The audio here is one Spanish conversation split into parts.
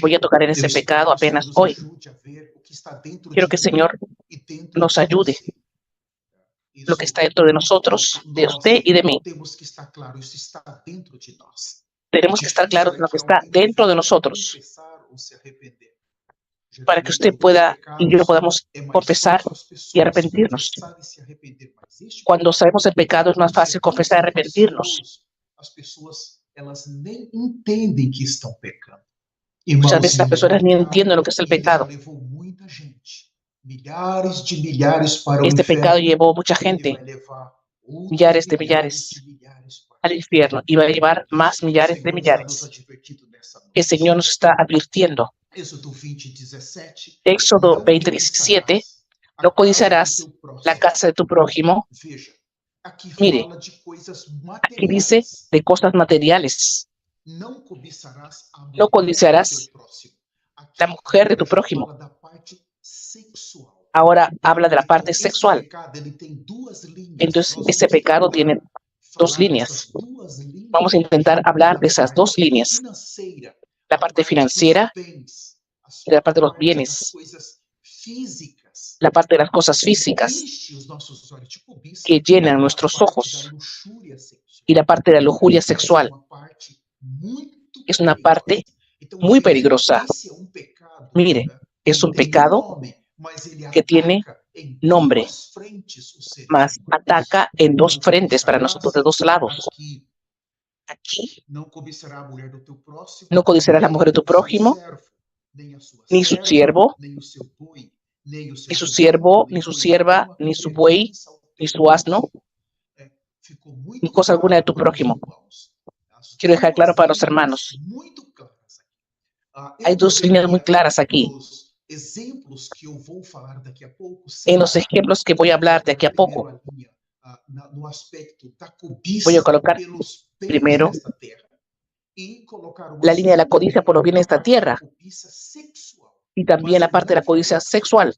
Voy a tocar en ese pecado apenas hoy. Quiero que el Señor nos ayude. Lo que está dentro de nosotros, de usted y de mí. Tenemos que estar claros en lo que está dentro de nosotros para que usted pueda y yo podamos confesar y arrepentirnos. Cuando sabemos el pecado es más fácil confesar y arrepentirnos. Muchas veces las personas ni entienden lo que es el pecado. Este pecado llevó mucha gente, millares de millares, al infierno y va a llevar más millares de millares. El Señor nos está advirtiendo. Éxodo 20:17, no codiciarás la casa de tu prójimo. Mire, aquí dice de cosas materiales. No codiciarás la mujer de tu prójimo. Ahora habla de la parte sexual. Entonces, ese pecado tiene dos líneas. Vamos a intentar hablar de esas dos líneas. La parte financiera y la parte de los bienes. La parte de las cosas físicas que llenan nuestros ojos. Y la parte de la lujuria sexual. Es una parte muy peligrosa. Mire, es un pecado que tiene nombre, mas ataca en dos frentes para nosotros de dos lados. Aquí, no codiciarás la mujer de tu prójimo, ni su siervo, ni su siervo, ni su sierva, ni su buey, ni su asno, ni cosa alguna de tu prójimo. Quiero dejar claro para los hermanos. Hay dos líneas muy claras aquí. En los ejemplos que voy a hablar de aquí a poco, voy a colocar primero la línea de la codicia por los bienes de esta tierra y también la parte de la codicia sexual.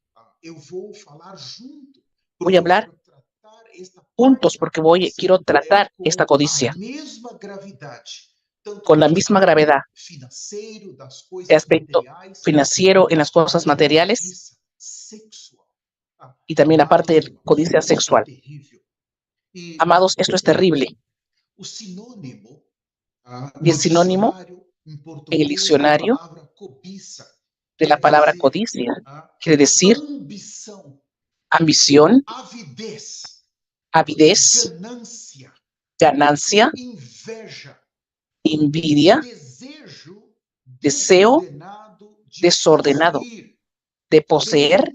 Voy a hablar juntos porque quiero tratar esta codicia con la misma gravedad. El aspecto financiero en las cosas materiales y también la parte de codicia sexual. Amados, esto es terrible. Y el sinónimo en el diccionario de la palabra codicia quiere decir ambición, avidez, ganancia, envidia, deseo desordenado de poseer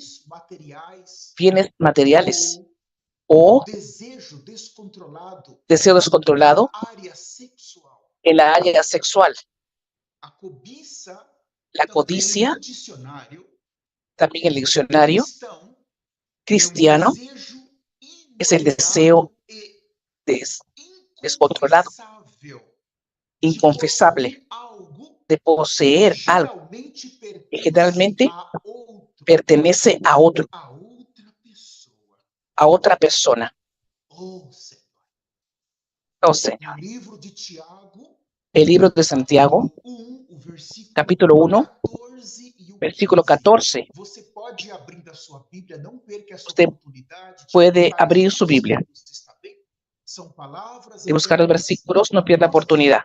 bienes materiales o deseo descontrolado en la área sexual. La codicia, también el diccionario cristiano, es el deseo descontrolado, inconfesable, de poseer algo que generalmente pertenece a otra persona. Oh, Señor. El libro de Santiago, capítulo 1, versículo 14. Usted puede abrir su Biblia y buscar los versículos, no pierda oportunidad.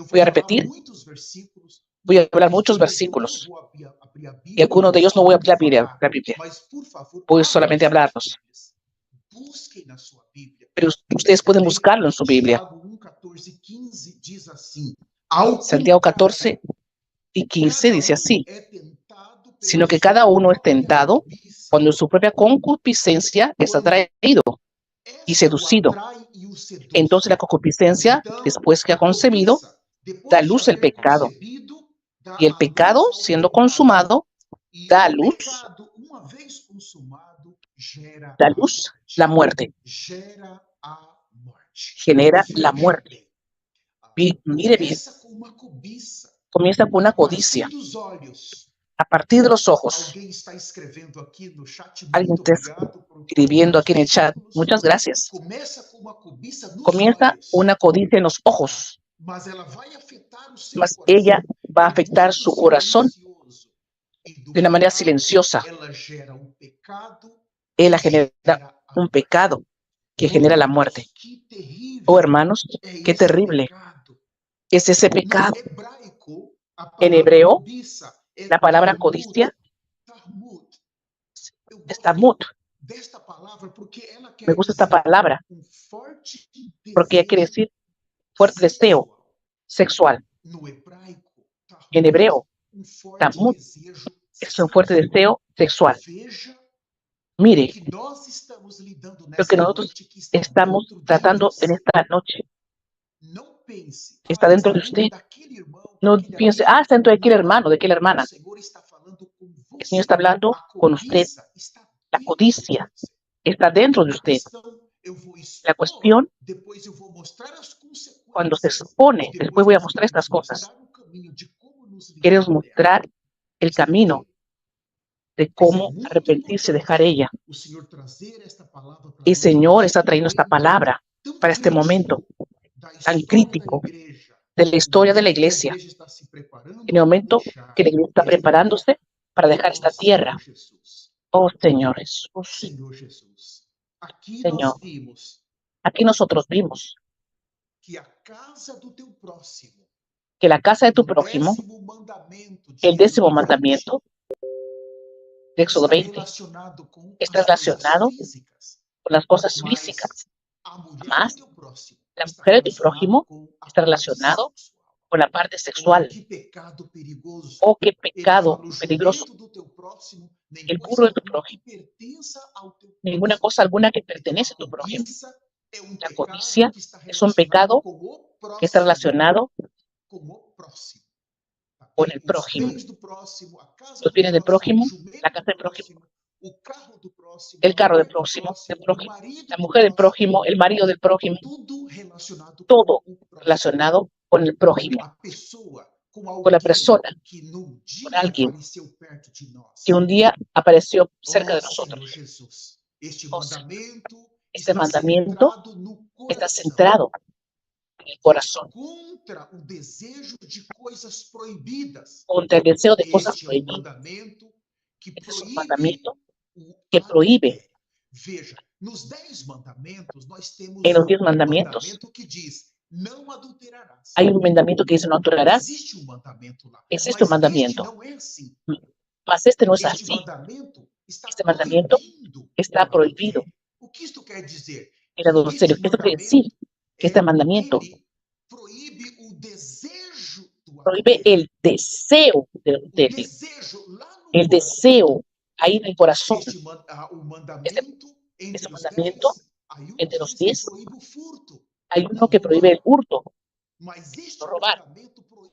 Voy a repetir. Voy a hablar muchos versículos. Y algunos de ellos no voy a abrir la Biblia. Voy solamente a hablarlos. Pero ustedes pueden buscarlo en su Biblia. Santiago 14:15 dice así: sino que cada uno es tentado cuando su propia concupiscencia es atraído y seducido. Entonces la concupiscencia, después que ha concebido, da a luz el pecado. Y el pecado, siendo consumado, da a luz la muerte. Genera la muerte. Mire bien. Comienza con una codicia. A partir de los ojos. Alguien está escribiendo aquí en el chat. Muchas gracias. Comienza una codicia en los ojos, mas ella va a afectar su corazón de una manera silenciosa. Ella genera un pecado que genera la muerte. Oh, hermanos, qué terrible es ese pecado. En hebreo, la palabra codicia está mut. Me gusta esta palabra porque ella quiere decir fuerte deseo sexual. En hebreo, tamut es un fuerte deseo sexual. Mire, lo que nosotros estamos tratando en esta noche está dentro de usted. No piense, está dentro de aquel hermano, de aquella hermana. El Señor está hablando con usted. La codicia está dentro de usted. La cuestión, cuando se expone, después voy a mostrar estas cosas. Queremos mostrar el camino de cómo arrepentirse, dejar ella. El Señor está trayendo esta palabra para este momento tan crítico de la historia de la iglesia. En el momento que la iglesia está preparándose para dejar esta tierra. Oh, Señor Jesús. Señor, aquí nosotros vimos que la casa de tu prójimo, el 10º mandamiento de Éxodo 20, está relacionado con las cosas físicas. Además, la mujer de tu prójimo está relacionado con la parte sexual. Oh, qué pecado peligroso. El burro de tu prójimo. Ninguna cosa alguna que pertenece a tu prójimo. La codicia es un pecado que está relacionado con el prójimo. Los bienes del prójimo, la casa del prójimo, el carro del prójimo, la mujer del prójimo, el marido del prójimo, todo relacionado con el prójimo, con la persona, con alguien que un día apareció cerca de nosotros. Oh, este mandamiento está centrado en el corazón, contra el deseo de cosas prohibidas. Este es un mandamiento que prohíbe. En los 10 mandamientos hay un mandamiento que dice no adulterarás. Existe un mandamiento, mas este no es así. Este mandamiento está prohibido. El adulterio. Esto quiere decir que este mandamiento prohíbe el deseo del adulterio. El deseo ahí en el corazón. Este mandamiento, entre los 10, hay uno que prohíbe el hurto, no robar.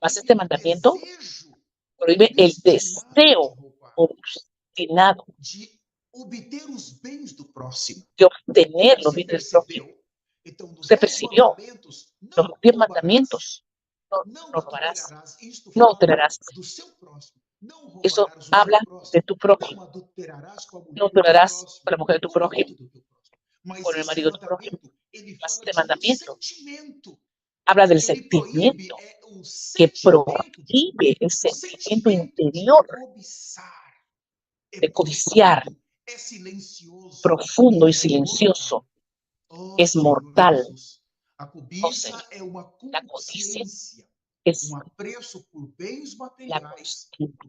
Mas este mandamiento prohíbe el deseo obstinado de obtener los bienes del prójimo. Usted percibió los 10 mandamientos. No robarás, no adulterarás. Eso habla de tu prójimo. No adulterarás con la mujer de tu prójimo, con el marido de tu prójimo. Mas este mandamiento habla del sentimiento que prohíbe el sentimiento interior de codiciar, profundo y silencioso. Es mortal. O sea, la codicia es la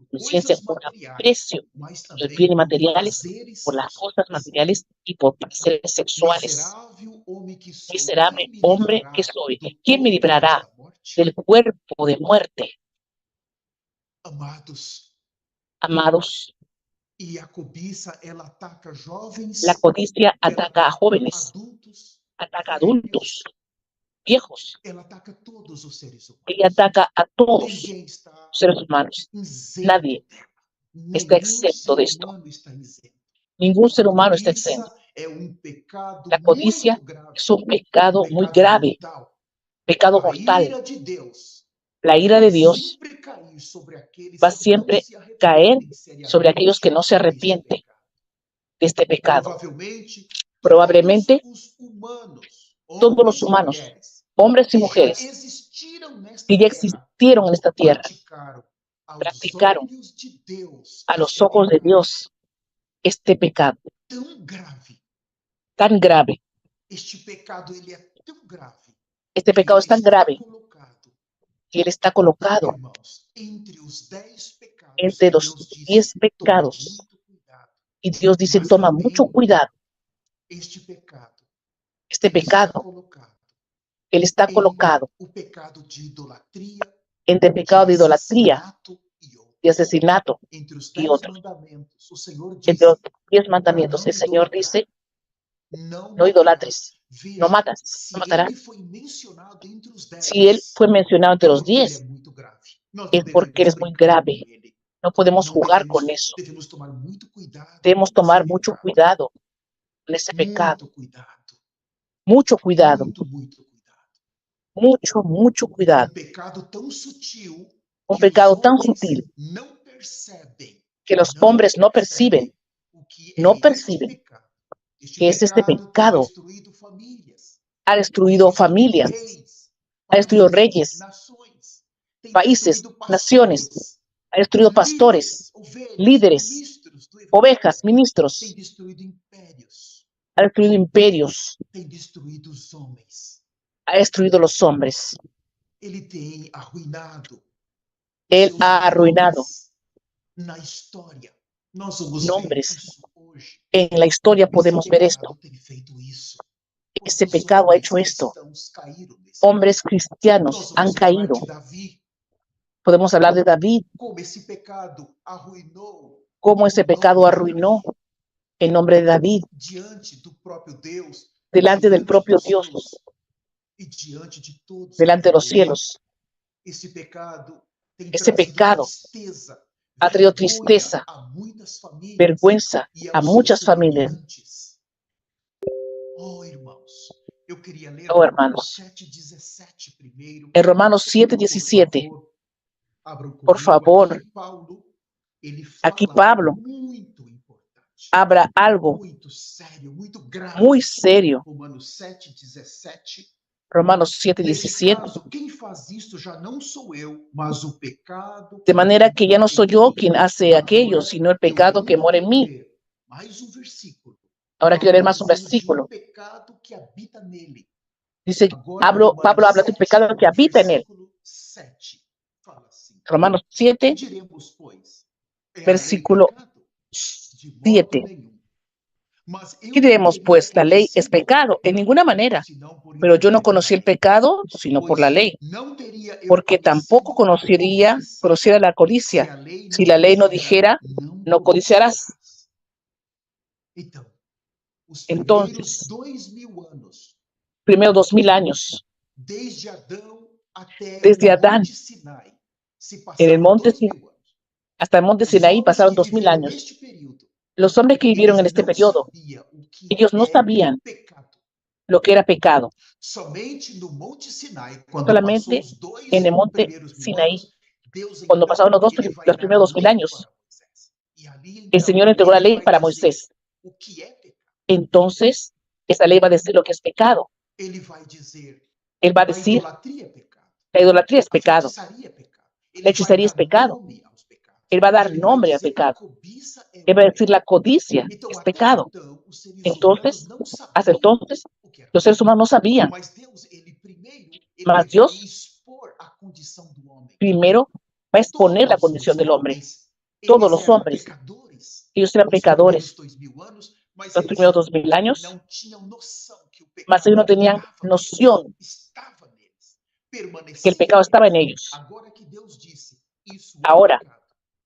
conciencia por aprecio de los bienes materiales, por las cosas materiales y por placeres sexuales. Miserable hombre que soy, ¿quién me librará del cuerpo de muerte? Amados, la codicia ataca a jóvenes, ataca a adultos, viejos. Ella ataca a todos los seres humanos. Nadie está exento de esto. Ningún ser humano está exento. La codicia es un pecado muy grave, pecado mortal. La ira de Dios va siempre a caer sobre aquellos que no se arrepienten de este pecado. Probablemente todos los humanos, hombres y mujeres, que ya existieron en esta tierra, practicaron a los ojos de Dios este pecado tan grave. Este pecado es tan grave que Él está colocado entre los 10 pecados. Y Dios dice, toma mucho cuidado. Este pecado, Él está colocado entre el pecado de idolatría y asesinato y otros. Entre los 10 mandamientos, el Señor dice, no idolatres, no matas, no matarás. Si Él fue mencionado entre los 10, es porque Él es muy grave. No podemos jugar con eso. Debemos tomar mucho cuidado con ese pecado. Mucho cuidado. Mucho cuidado. Un pecado tan sutil que los hombres no perciben que es este pecado. Ha destruido familias, ha destruido reyes, países, naciones, ha destruido pastores, líderes, ovejas, ministros, ha destruido imperios, ha destruido los hombres. Él ha arruinado nombres. En la historia podemos ver esto. Ese pecado ha hecho esto. Hombres cristianos han caído. Podemos hablar de David. Cómo ese pecado arruinó el nombre de David delante del propio Dios, delante de los cielos. Ese pecado ha traído tristeza, vergüenza a muchas familias. Oh, hermanos, en Romanos 7:17, por favor, aquí Pablo habla algo muy serio. Romanos 7:17. De manera que ya no soy yo quien hace aquello, sino el pecado que mora en mí. Ahora quiero leer más un versículo. Dice, Pablo habla del pecado que habita en él. Romanos 7, versículo 7. ¿Qué diremos, pues? La ley es pecado. En ninguna manera. Pero yo no conocí el pecado, sino por la ley. Porque tampoco conociera la codicia. Si la ley no dijera, no codiciarás. Entonces, primero 2000 años, desde Adán, en el monte hasta el monte Sinaí pasaron 2000 años. Los hombres que vivieron en este periodo, ellos no sabían lo que era pecado. Solamente en el monte Sinaí, cuando pasaron los primeros 2000 años, el Señor entregó la ley para Moisés. Entonces, esa ley va a decir lo que es pecado. Él va a decir, la idolatría es pecado, la hechicería es pecado. Él va a dar nombre al pecado. Él va a decir la codicia es pecado. Entonces, hasta entonces, los seres humanos no sabían. Mas Dios primero va a exponer la condición del hombre. Todos los hombres, ellos eran pecadores los primeros 2000 años, mas ellos no tenían noción que el pecado estaba en ellos. Ahora,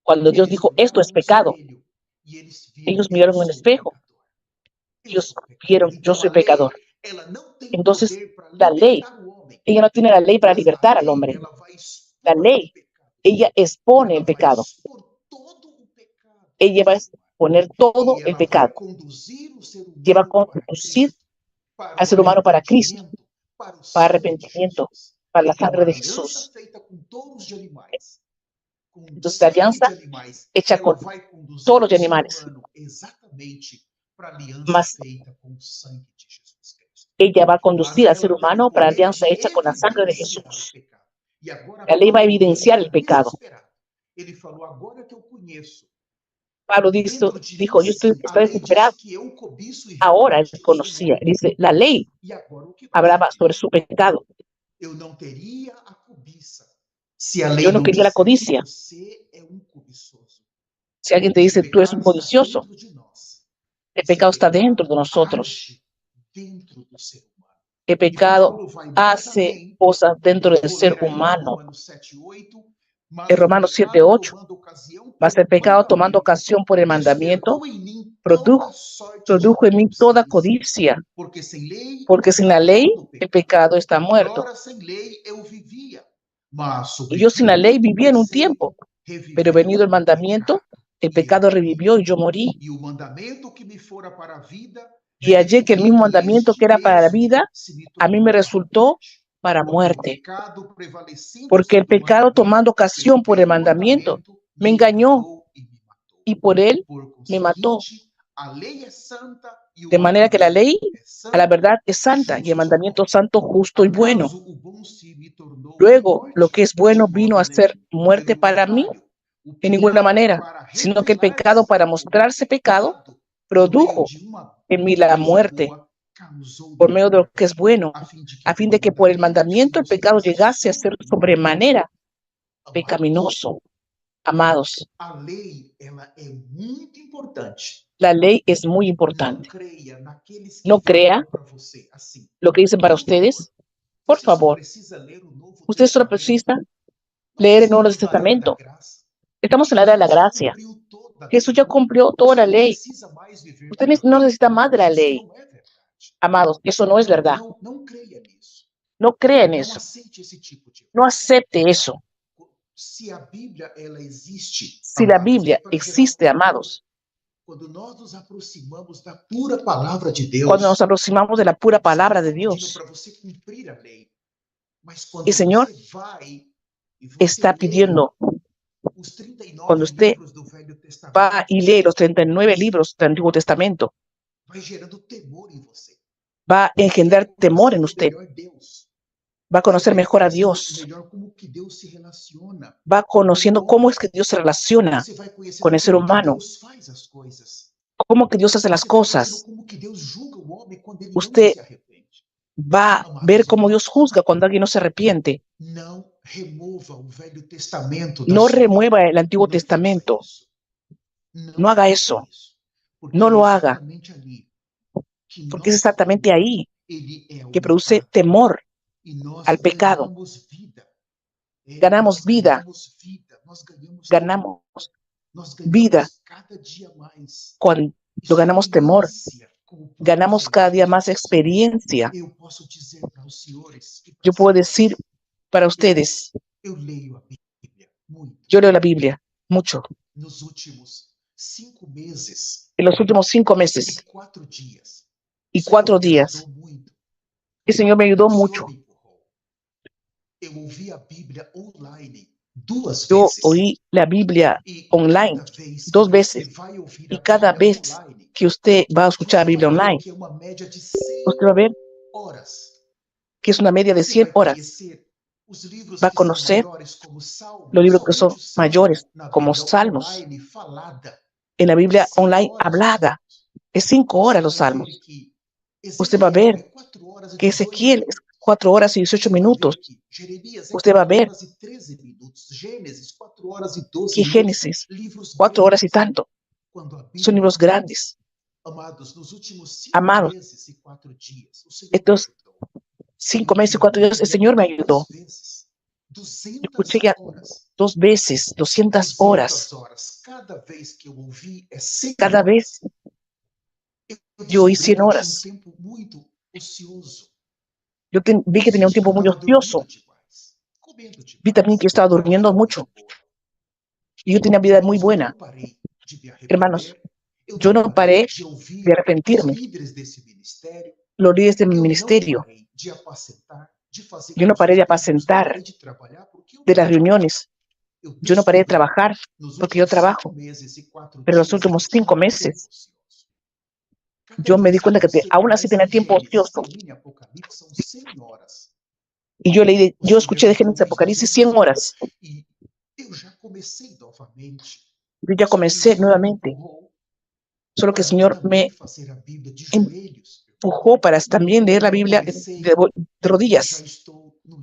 cuando Dios dijo, esto es pecado, ellos miraron en el espejo. Ellos vieron, yo soy pecador. Entonces, la ley, ella no tiene la ley para libertar al hombre. La ley, ella expone el pecado. Ella va a exponer todo el pecado. Lleva a conducir al ser humano para Cristo, para arrepentimiento, para la sangre de Jesús. Entonces, la alianza hecha con todos los animales, más ella va a conducir al ser humano para la alianza hecha con la sangre de Jesús. La ley va a evidenciar el pecado. Pablo dijo, yo estoy desesperado. Ahora él conocía, dice, la ley hablaba sobre su pecado. Yo no quería la codicia. Si alguien te dice, tú eres un codicioso, el pecado está dentro de nosotros. El pecado hace cosas dentro del ser humano. En Romanos 7:8, mas el pecado, tomando ocasión por el mandamiento, produjo en mí toda codicia, porque sin la ley el pecado está muerto. Y yo sin la ley vivía en un tiempo, pero venido el mandamiento, el pecado revivió y yo morí. Y hallé que el mismo mandamiento que era para la vida, a mí me resultó para muerte. Porque el pecado, tomando ocasión por el mandamiento, me engañó y por él me mató. De manera que la ley, a la verdad, es santa y el mandamiento santo, justo y bueno. Luego, lo que es bueno vino a ser muerte para mí, en ninguna manera, sino que el pecado, para mostrarse pecado, produjo en mí la muerte por medio de lo que es bueno, a fin de que por el mandamiento el pecado llegase a ser sobremanera pecaminoso. Amados, la ley es muy importante. No crea lo que dicen para ustedes. Por favor, usted solo precisa leer el Nuevo Testamento. Estamos en la era de la gracia. Jesús ya cumplió toda la ley. Usted no necesita más de la ley. Amados, eso no es verdad. No crea en eso. No acepte eso. Si la Biblia existe, amados, cuando nos aproximamos de la pura palabra de Dios, el Señor está pidiendo, cuando usted va y lee los 39 libros del Antiguo Testamento, va a engendrar temor en usted. Va a conocer mejor a Dios. Va conociendo cómo es que Dios se relaciona con el ser humano. Cómo que Dios hace las cosas. Usted va a ver cómo Dios juzga cuando alguien no se arrepiente. No remueva el Antiguo Testamento. No haga eso. No lo haga. Porque es exactamente ahí que produce temor al pecado. Ganamos vida. Ganamos vida cuando ganamos temor. Ganamos cada día más experiencia. Yo puedo decir para ustedes, yo leo la Biblia mucho. En los últimos 5 meses y 4 días, el Señor me ayudó mucho. Yo oí la Biblia online 2 veces y cada vez que usted va a escuchar la Biblia online, usted va a ver que es una media de 100 horas. Va a conocer los libros que son mayores, como Salmos. En la Biblia online hablada, es 5 horas los Salmos. Usted va a ver que Ezequiel es 4 horas y 18 minutos. Usted va a ver que Génesis, 4 horas y tanto. Son libros grandes. Amados, estos 5 meses y 4 días, el Señor me ayudó. Escuché ya 2 veces, 200 horas. Cada vez yo oí 100 horas. Yo vi que tenía un tiempo muy ocioso. Vi también que estaba durmiendo mucho. Y yo tenía vida muy buena. Hermanos, yo no paré de arrepentirme. Los líderes de mi ministerio, Yo no paré de apacentar de las reuniones. Yo no paré de trabajar porque yo trabajo. Pero los últimos 5 meses, yo me di cuenta que aún así tenía tiempo ocioso. Y yo escuché de Génesis Apocalipsis 100 horas. Yo ya comencé nuevamente. Solo que el Señor me empujó para también leer la Biblia de rodillas. Yo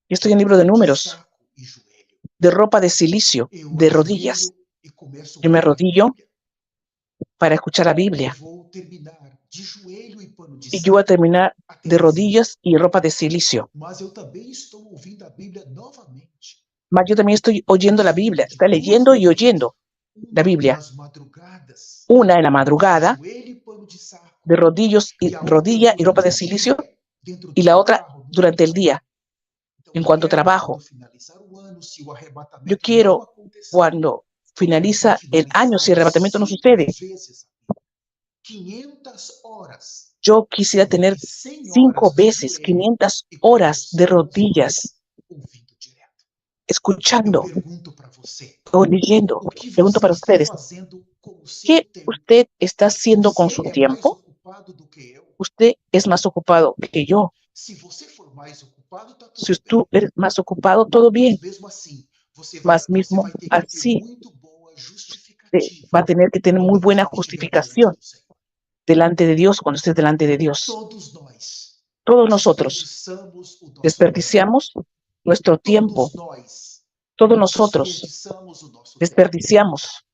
estoy en el libro de Números, de ropa de silicio, de rodillas. Yo me arrodillo para escuchar la Biblia. Y yo voy a terminar de rodillas y ropa de silicio. Mas yo también estoy oyendo la Biblia. Está leyendo y oyendo la Biblia. Una en la madrugada, de rodilla y ropa de silicio, y la otra durante el día, en cuanto trabajo. Yo quiero, cuando finaliza el año, si el arrebatamiento no sucede, yo quisiera tener 5 veces 500 horas de rodillas, escuchando o leyendo. Pregunto para ustedes, ¿qué usted está haciendo con su tiempo? Usted es más ocupado que yo. Si tú eres más ocupado, todo bien. Mas mismo así, va a tener que tener muy buena justificación delante de Dios cuando estés delante de Dios. Todos nosotros desperdiciamos nuestro tiempo. Todos nosotros desperdiciamos.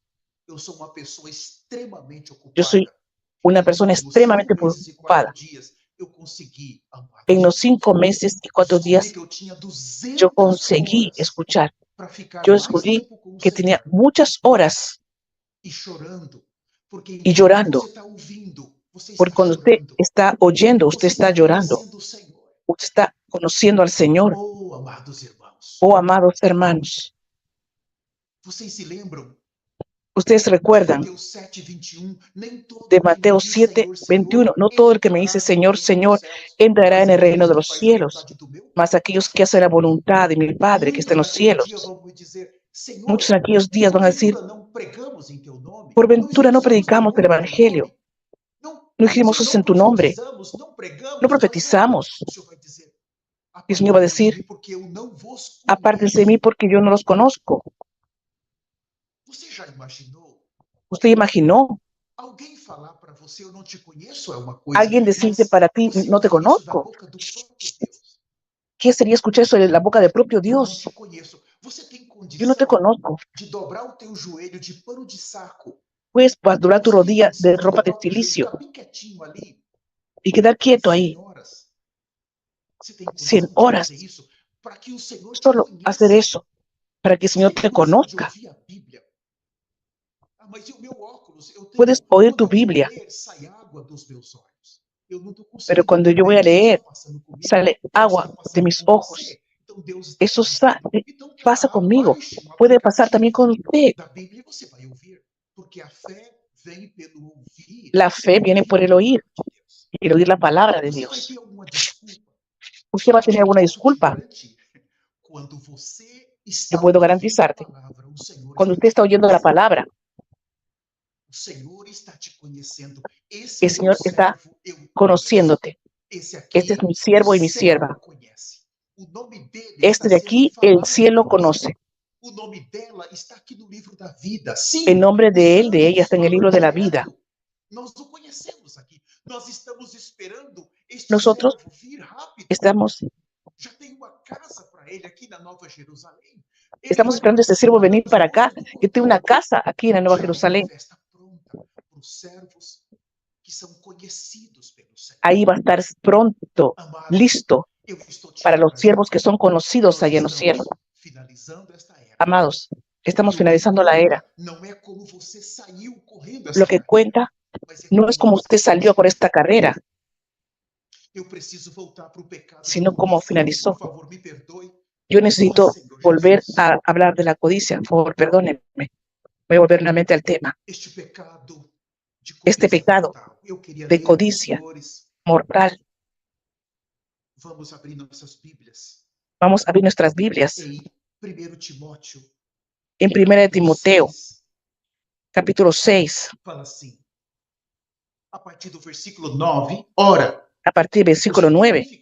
Yo soy una persona extremadamente ocupada. En los 5 meses y 4 días, yo conseguí escuchar. Yo descubrí que tenía muchas horas y llorando. Porque cuando usted está oyendo, usted está llorando. Usted está conociendo al Señor. Oh, amados hermanos. Ustedes recuerdan de Mateo 7:21, no todo el que me dice Señor, Señor, entrará en el reino de los cielos, mas aquellos que hacen la voluntad de mi Padre que está en los cielos. Muchos en aquellos días van a decir, por ventura no predicamos el Evangelio, no dijimos eso en tu nombre, no profetizamos. Y el Señor va a decir, apártense de mí porque yo no los conozco. ¿Usted imaginó? Alguien decirte para ti, no te conozco. ¿Qué sería escuchar eso de la boca del propio Dios? Yo no te conozco. Puedes doblar tu rodilla de ropa de silicio y quedar quieto ahí 100 horas. Solo hacer eso para que el Señor te conozca. Puedes oír tu Biblia, pero cuando yo voy a leer, sale agua de mis ojos. Eso pasa conmigo. Puede pasar también con usted. La fe viene por el oír la palabra de Dios. ¿Usted va a tener alguna disculpa? Yo puedo garantizarte. Cuando usted está oyendo la palabra, el Señor está conociéndote. Este es mi siervo y mi sierva. Este de aquí, el cielo conoce. El nombre de él, de ella, está en el libro de la vida. Nosotros estamos esperando a este siervo venir para acá, que tiene una casa aquí en la Nueva Jerusalén. Ahí va a estar pronto, listo, para los siervos que son conocidos allá en los cielos. Amados, estamos finalizando la era. Lo que cuenta no es como usted salió por esta carrera, sino cómo finalizó. Yo necesito volver a hablar de la codicia. Por favor, perdónenme. Voy a volver nuevamente al tema. Este pecado de codicia mortal, Vamos a abrir nuestras Biblias en 1 Timoteo, capítulo 6, a partir do versículo 9, ora, a partir del versículo 9.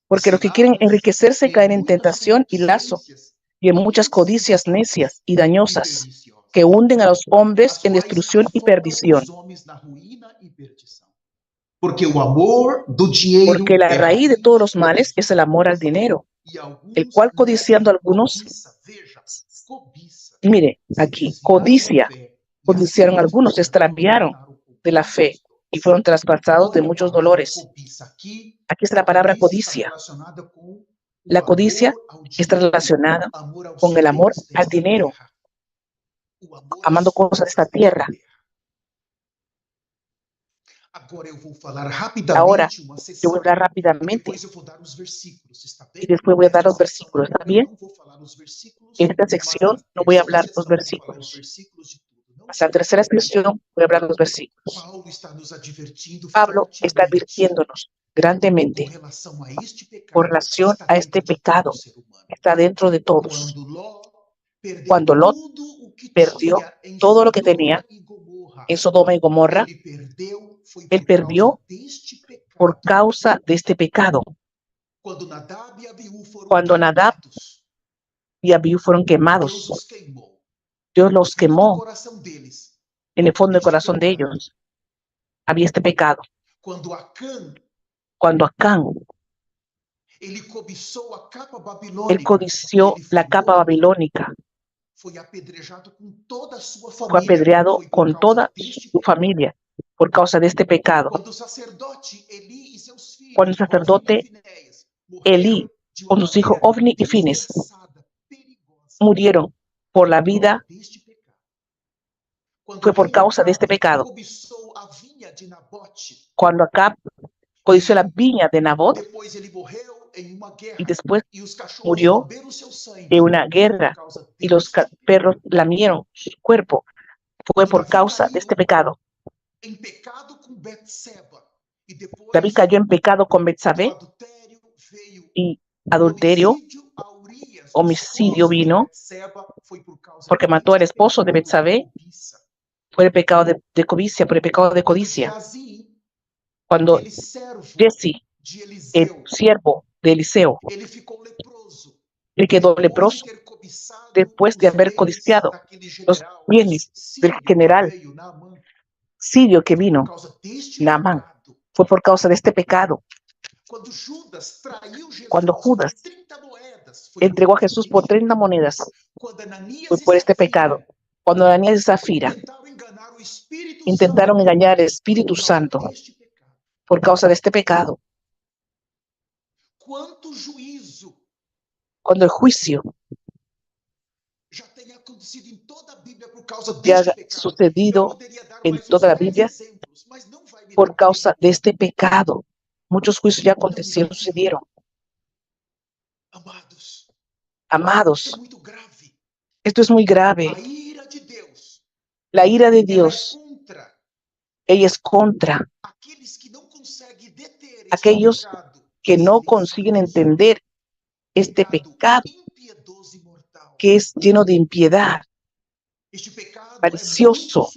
Porque los que quieren enriquecerse caen en tentación y lazo, y en muchas codicias necias y dañosas, que hunden a los hombres en destrucción y perdición. Porque o amor do dinheiro Porque la raíz de todos los males es el amor al dinero, el cual codiciando algunos, mire, aquí, codiciaron algunos, se extraviaron de la fe y fueron traspasados de muchos dolores. Aquí está la palabra codicia. La codicia está relacionada con el amor al dinero, amando cosas de esta tierra. Ahora yo voy a hablar rápidamente y después voy a dar los versículos. ¿Está bien? En esta sección no voy a hablar los versículos. Hasta la tercera sección voy a hablar los versículos. Pablo está advirtiéndonos grandemente con relación a este pecado que está dentro de todos. Cuando Lot perdió todo lo que tenía en Sodoma y Gomorra, él perdió por causa de este pecado. Cuando Nadab y Abiú fueron quemados, Dios los quemó en el fondo del corazón de ellos. Había este pecado. Cuando Acán, él codició la capa babilónica, fue apedreado con toda su familia por causa de este pecado. Cuando el sacerdote Elí, con sus hijos Ofni y Fines, murieron por la vida, fue por causa de este pecado. Cuando Acab codició la viña de Nabot y después murió en una guerra y los perros lamieron su cuerpo, fue por causa de este pecado. David cayó en pecado con Betsabé y adulterio, homicidio vino porque mató al esposo de Betsabé. Fue el pecado de codicia, por el pecado de codicia. Cuando Jesse, el siervo de Eliseo, él quedó leproso después de haber codiciado los bienes del general sirio que vino, Naamán. Fue por causa de este pecado. Cuando Judas entregó a Jesús por 30 monedas, fue por este pecado. Cuando Ananías y Zafira intentaron engañar al Espíritu Santo, por causa de este pecado. Cuando el juicio ya ha sucedido en toda la Biblia por causa de este pecado. Muchos juicios ya acontecieron, sucedieron. Amados, esto es muy grave. La ira de Dios, ella es contra aquellos que no consiguen entender este pecado que es lleno de impiedad, malicioso.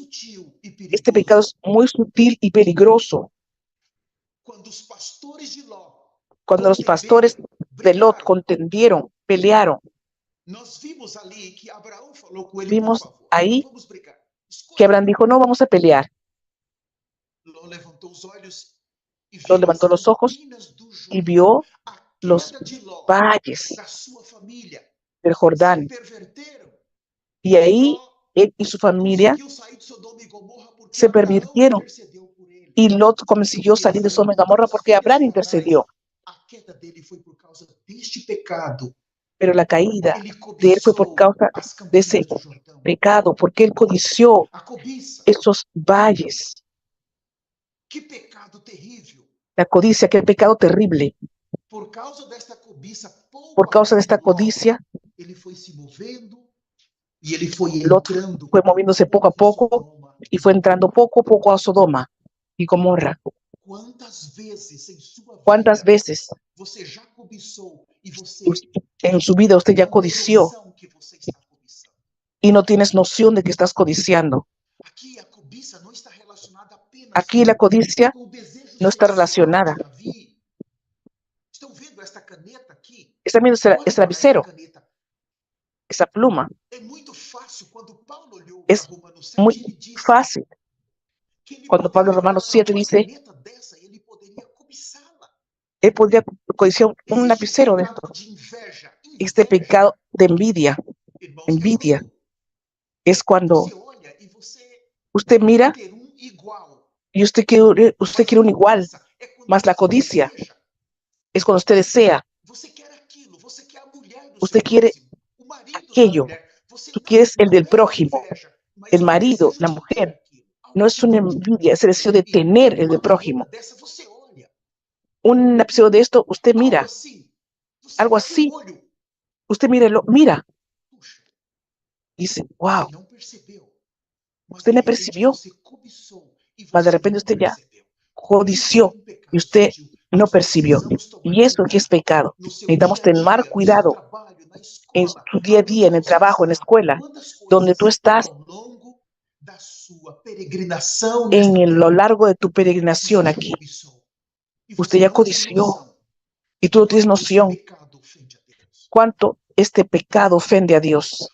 Este pecado es muy sutil y peligroso. Cuando los pastores de Lot contendieron, pelearon, vimos ahí que Abraham dijo, no vamos a pelear. Lot levantó los ojos y vio los valles del Jordán. Y ahí él y su familia se pervirtieron. Y Lot consiguió salir de Sodoma y Gomorra porque Abraham intercedió. Pero la caída de él fue por causa de ese pecado, porque él codició esos valles. La codicia, qué pecado terrible. Por causa de esta codicia, Lot fue moviéndose poco a poco y fue entrando poco a poco a Sodoma y Gomorra. ¿Cuántas veces en su vida usted ya codició y no tienes noción de que estás codiciando? Aquí la codicia no está relacionada. ¿Están viendo ese lapicero? Esa pluma. Es muy fácil. Cuando Pablo en Romanos 7 dice, él podría codiciar un lapicero de esto. Este pecado de envidia es cuando usted mira y usted quiere un igual, más la codicia es cuando usted desea, usted quiere aquello, tú quieres el del prójimo, el marido, la mujer. No es una envidia, es el deseo de tener el del prójimo. Un lapicero de esto, usted mira, algo así, usted mira, y dice, wow, usted no percibió, mas de repente usted ya codició y usted no percibió. Y eso que es pecado. Necesitamos tener cuidado en su día a día, en el trabajo, en la escuela, donde tú estás en lo largo de tu peregrinación aquí. Usted ya codició y tú no tienes noción cuánto este pecado ofende a Dios.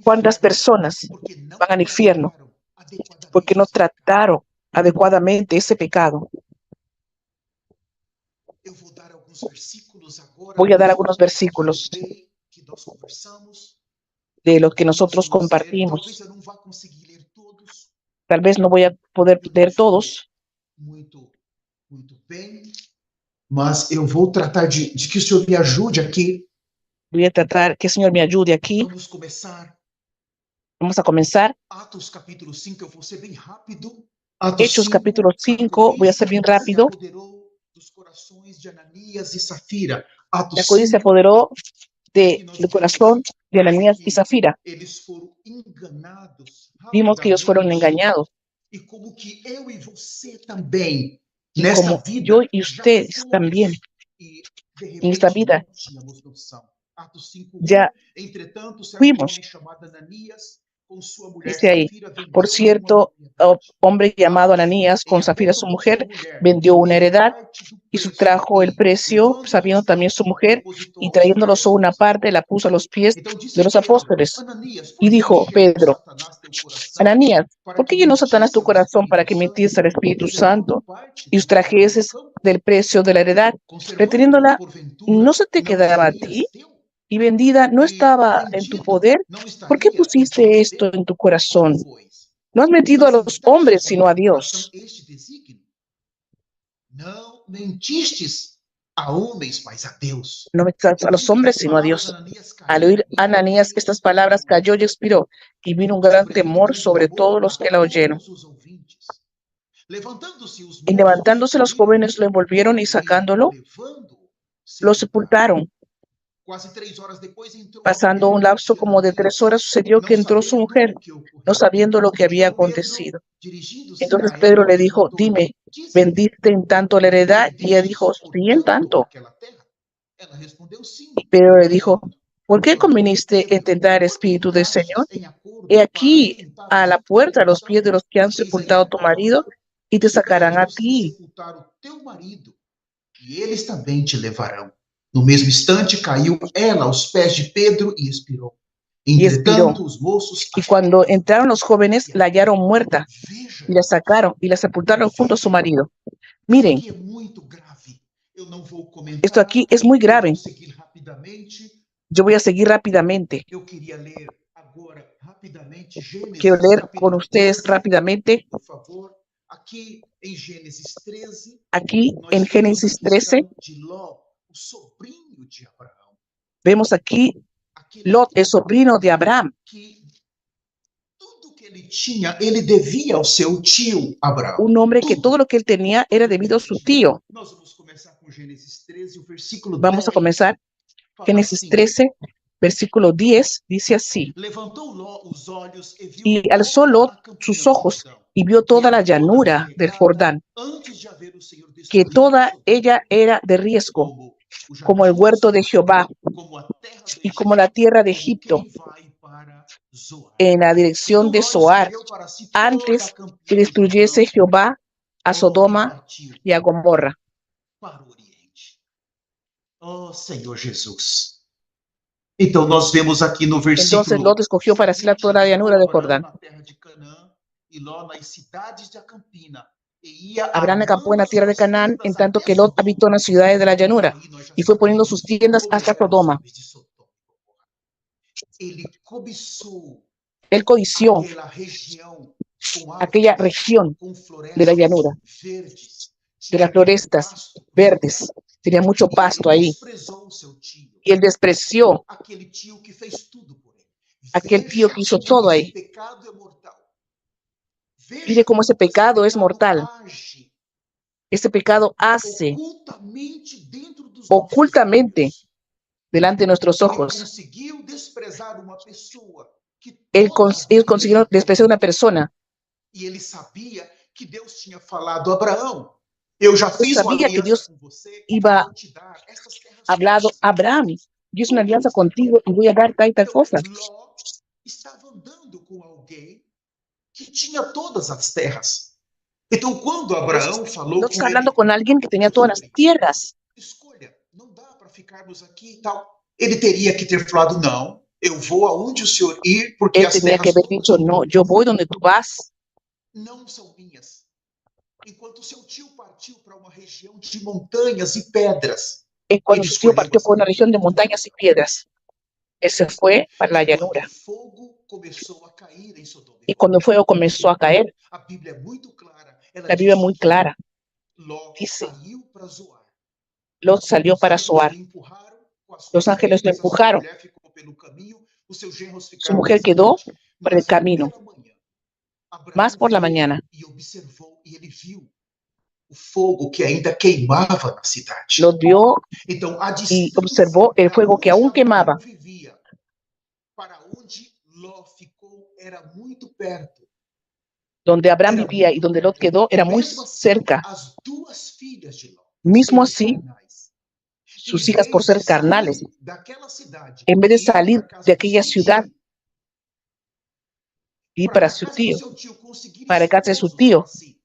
¿Cuántas personas van al infierno porque no trataron adecuadamente ese pecado? Voy a dar algunos versículos de lo que nosotros compartimos. Tal vez no voy a poder leer todos. Mas eu vou tratar de que o Senhor me ajude aqui. Voy a tratar que el Señor me ayude aquí. Vamos a comenzar. Atos capítulo 5, eu vou ser bem rápido. Hechos capítulo 5, voy a ser bien rápido. La codicia se apoderó del corazón de Ananías y Zafira. Vimos que ellos fueron engañados. Y como que eu e você também, y como yo y ustedes también en esta vida ya fuimos. Dice ahí, por cierto, hombre llamado Ananías, con Zafira su mujer, vendió una heredad y sustrajo el precio, sabiendo también su mujer, y trayéndolo solo una parte, la puso a los pies de los apóstoles. Y dijo Pedro, Ananías, ¿por qué llenó Satanás tu corazón para que mentieses al Espíritu Santo y sustrajeses del precio de la heredad, reteniéndola, no se te quedaba a ti? Y vendida no estaba en tu poder. ¿Por qué pusiste esto en tu corazón? No has mentido a los hombres, sino a Dios. No mentistes a homens, mas a Deus. No mentistes a los hombres, sino a Dios. Al oír Ananías estas palabras, cayó y expiró, y vino un gran temor sobre todos los que la oyeron. Y levantándose los jóvenes, lo envolvieron y sacándolo, lo sepultaron. Pasando un lapso como de 3 horas, sucedió que entró su mujer, no sabiendo lo que había acontecido. Entonces Pedro le dijo, dime, ¿vendiste en tanto la heredad? Y ella dijo, sí, en tanto. Y Pedro le dijo, ¿por qué conviniste en tentar el Espíritu del Señor? He aquí a la puerta a los pies de los que han sepultado a tu marido, y te sacarán a ti. E eles também te levarão. No mesmo instante, caiu ela aos pés de Pedro e expirou. Entretanto, os moços... Y cuando entraron los jóvenes, la hallaron muerta, y la sacaron y la sepultaron junto a su marido. Miren, esto aquí es muy grave. Yo voy a seguir rápidamente. Quiero leer con ustedes rápidamente. Aquí en Génesis 13, vemos aquí Lot, el sobrino de Abraham. Ele devia ao seu tio Abraão. Un hombre que todo lo que él tenía era debido a su tío. Vamos a comenzar Génesis 13, Versículo 10 dice así: Levantou Ló os olhos e viu y alzó toda Lot a sus campina do ojos Jordão, y vio e toda a la toda llanura del cercada, Jordán, antes de haver o Senhor que destruído toda Sodoma, ella era de riesgo, como o como el jardim do huerto de Senhor, Jehová como a terra do y como la Egito, tierra de como Egipto, quem vai para Zoar. en la dirección Então de Ló Zoar, escolheu para si toda a antes que campina do destruyese Jordão, Jehová a e Sodoma partiu y a Gomorra. para o Oriente. Oh, Senhor Jesus. Então nós vemos aqui no Entonces versículo Lot escogió para sí seguinte, toda la llanura habitou del Abraão Jordán. na terra de Canaã e Ló nas cidades da campina, e ia Abraham acampó en armando la as tierra de suas Canaán, en tendas tanto até que Lot habitó Sodoma. en las ciudades de la llanura, Aí nós já y fue poniendo sus sabemos tiendas como hasta eram os Sodoma. homens de Sodoma. Ele cobiçou Él codició aquela região com aquella árvores, región com de la florestas llanura, verdes, de tinha las muito florestas pasto para os verdes. animais. Tenía mucho E ele pasto ahí. desprezou o seu tio, Y él despreció aquele tio que fez tudo por ele. aquel tío Veja que hizo como todo esse ahí. pecado é mortal. Mire Veja cómo ese como esse pecado es pecado mortal. age Ese pecado hace ocultamente dentro dos nossos ocultamente olhos. delante de nuestros Ele ojos. conseguiu desprezar uma pessoa que Ellos toda a Bíblia consiguieron diz despreciar a una persona. e ele sabia que Deus tinha falado a Abraão: eu já Él fiz uma sabía que aliança Dios com você e iba vou te dar estas terras hablado todas. a Abraham. Yo hice una Tudo alianza está contigo y voy a dar tal y tal Então, cosa. Ló estava andando com alguém que tinha todas as terras. Então, quando Abraão falou Lot com está hablando ele, con alguien que tenía meu todas las filho, tierras. escolha, não dá para ficarmos aqui e tal. Ele teria que ter falado: não, eu vou aonde o senhor ir, porque Él as tenía que terras haber todas dicho, no, yo voy donde tú vas. não são minhas. Enquanto seu tio partiu para uma região de montanhas e pedras, Cuando ele su tío escolheu partió as por una terras región de do Jordão. montañas y piedras, él se fue para la E quando o llanura. fogo começou a cair em Sodoma e Y cuando el fuego comenzó a caer, a Bíblia é muito clara. Ela la Biblia es diz muy que clara. Ló Dice, saiu para Zoar. Lot salió Os para anjos o Zoar. empurraram com as Los suas ángeles lo tendas, a sua empujaron. mulher ficou pelo caminho, os seus genros Su ficaram na mujer quedó cidade. por el Mas camino, pela manhã, más Abraão por la foi mañana. e observou, e ele viu o fogo que ainda queimava na cidade. Lot vio Então, a y distância observó el da fuego que onde aún quemaba. Abraão vivia para onde Ló ficou era muito perto. Donde Abraham Era vivía y muito donde Lot perto. quedó E era muy mesmo assim, cerca. as duas filhas de Ló, Mismo eras así, carnais, em sus hijas, por vez de ser carnales, saírem daquela cidade en vez de e ir para salir a casa de do aquella seu ciudad tio, y para para a su casa do tío, seu tio conseguir para la casa de su esposos para tío, si,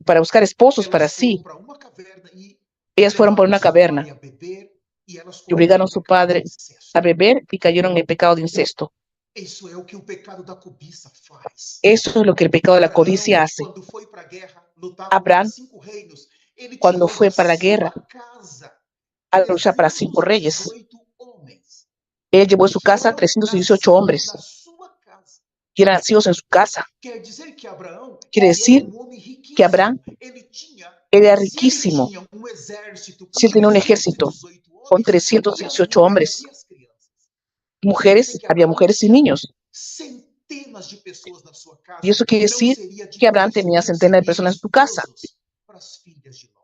para buscar esposos para elas foram sí, para uma caverna e ellas fueron por levaram una seu caverna pai a beber e elas y cometeram obligaron o a su pecado do padre incesto. a beber y cayeron en el pecado de incesto. Isso é o que o pecado da cobiça faz. Eso es lo que el pecado de la codicia Abraão, hace. quando foi para a guerra, lutar contra Abraham, 5 reinos, ele cuando tirou da fue para la guerra sua casa a luchar para 5 reyes, 318 homens. él llevó en su Que casa eram 318 nascidos hombres na sua casa. que eran nacidos en su casa. Quer dizer que Abraão, Quiere ele era decir homem que Abraham riquíssimo. Ele tinha, era se ele riquísimo. tinha exército com Si él tenía un ejército 318 con homens, e as 318 mulheres hombres, e as crianças. Quer dizer mujeres, que había Abraão mujeres y tinha niños. centenas de pessoas na sua Y casa. eso quiere Não decir seria que Abraham difícil tenía centenas de conseguir personas en su casa. esposos para as filhas de Ló.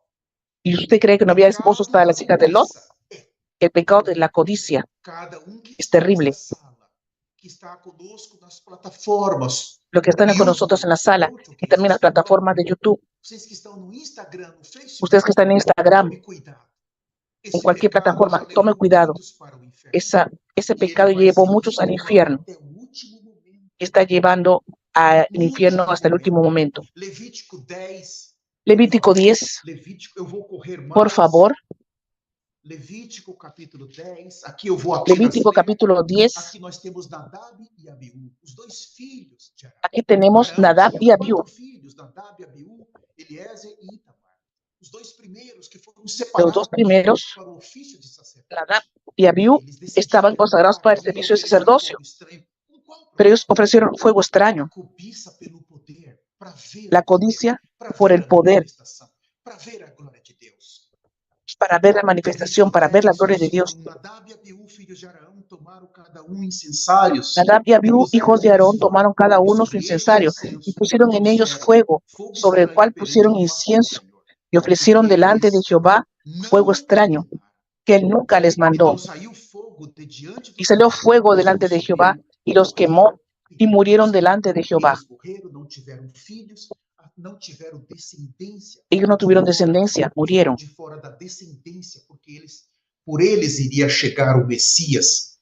¿Y usted cree que no O había esposos pecado para da las hijas de Lot? cobiça é El pecado de la codicia cada que es está nesta terrible. sala, que está conosco nas plataformas, Lo que están con nosotros en YouTube, la sala y también en las plataformas de YouTube. Vocês que estão no Instagram, no Facebook, Ustedes que están en Instagram, tome cuidado. en Esse cualquier pecado plataforma, já tome levou cuidado. muitos para o inferno. Ese E ele pecado vai llevó seguir muchos al levando infierno. até o último momento. Está llevando al No infierno último hasta el último momento. Levítico 10. Levítico 10, Levítico, eu vou correr mais. por favor. Levítico capítulo 10. Aqui eu vou apenas Levítico ler. capítulo 10. Aqui nós temos Nadab e Abiú, os dois filhos de Arão. Aquí tenemos Arão Nadab tinha y Abiú, 4 filhos, Nadab, Abiú, Eliezer e Itamar. Os dois primeiros que foram los separados dos primeros, para o ofício de sacerdote. Nadab y Abiú, Eles decidiram estaban consagrados para el ali servicio de oferecer sacerdocio, fogo estranho. Com qual pero ellos propósito? ofrecieron fuego extraño, Cobiça pelo poder, para ver la o poder, codicia para por ver el a poder, manifestação, para ver a glória de Deus. para ver la manifestación, para ver la gloria de Dios. Nadab e Abiú, filhos de Arão, tomaram cada incensários. Nadab y Abiú, hijos de Aarón, tomaron cada uno su incensario y pusieron en ellos fuego, sobre el cual pusieron incienso, y ofrecieron delante de Jehová fuego extraño, que él nunca les mandó. Então saiu fogo Y salió fuego delante de Jehová, y los quemó, y murieron delante de Jehová. Ellos no tuvieron descendencia, murieron. Por eles iria chegar o Messias.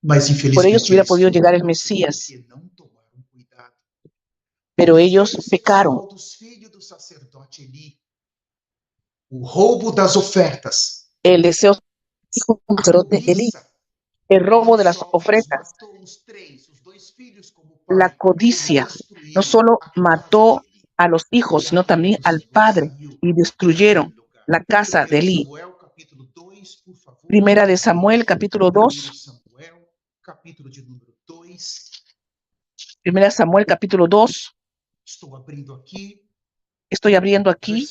Mas, Por ellos infelizmente, hubiera podido llegar el Mesías, pero ellos pecaron. O roubo das ofertas, El deseo hijo del sacerdote Elí, el robo de las ofrendas, la codicia, no solo mató a los hijos, sino también al padre, y destruyeron la casa de Elí. Primera de Samuel, capítulo 2. Primera Samuel, capítulo 2. Estoy abriendo aquí.